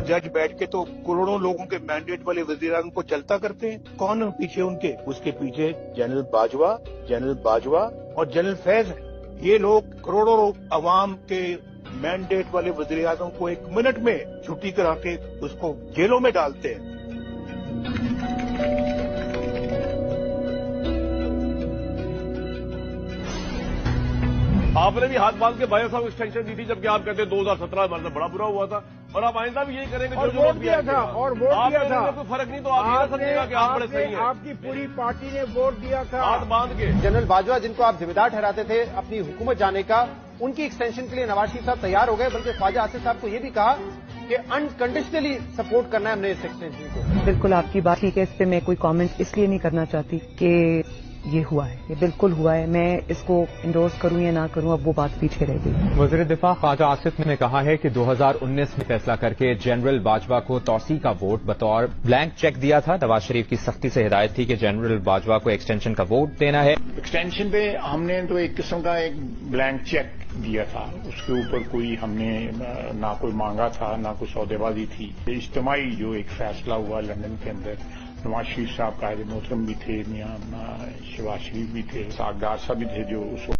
जज बैठ के तो करोड़ों लोगों के मैंडेट वाले वज़ीर-ए-आज़म को चलता करते हैं। कौन है पीछे उनके? उसके पीछे जनरल बाजवा और जनरल फैज है। ये लोग करोड़ों अवाम के मैंडेट वाले वज़ीर-ए-आज़म को एक मिनट में छुट्टी करा के उसको जेलों में डालते हैं। आपने भी हाथ बांध के भाई साहब एक्सटेंशन दी थी, जबकि आप कहते 2017 में बड़ा बुरा हुआ था, और आप आइंदा भी यही करेंगे और वोट दिया था और वोट दिया था। कोई फर्क नहीं, तो आप ये समझेगा कि आप बड़े सही हैं। आपकी पूरी पार्टी ने वोट दिया था हाथ बांध के। जनरल बाजवा, जिनको आप जिम्मेदार ठहराते थे अपनी हुकूमत जाने का, उनकी एक्सटेंशन के लिए नवाज शरीफ साहब तैयार हो गए, बल्कि ख्वाजा आसिफ साहब को ये भी कहा कि अनकंडीशनली सपोर्ट करना है हमने इस एक्सटेंशन को। बिल्कुल आपकी बात ठीक है, इस पे मैं कोई कमेंट इसलिए नहीं करना चाहती कि ये हुआ है, ये बिल्कुल हुआ है। मैं इसको इंडोर्स करूं या ना करूं, अब वो बात पीछे रह गई। वज़ीर दिफा ख्वाजा आसिफ ने कहा है कि 2019 में फैसला करके जनरल बाजवा को तौसी का वोट बतौर ब्लैंक चेक दिया था। नवाज शरीफ की सख्ती से हिदायत थी कि जनरल बाजवा को एक्सटेंशन का वोट देना है। एक्सटेंशन पे हमने तो एक किस्म का एक ब्लैंक चेक दिया था, उसके ऊपर कोई हमने ना कोई मांगा था ना कोई सौदेबाजी थी। इज्तिमाई जो एक फैसला हुआ लंदन के अंदर, नवाज शरीफ साहब कायदे मोहतरम भी थे, मियां शहबाज शरीफ भी थे, सागदार साहब भी थे जो उस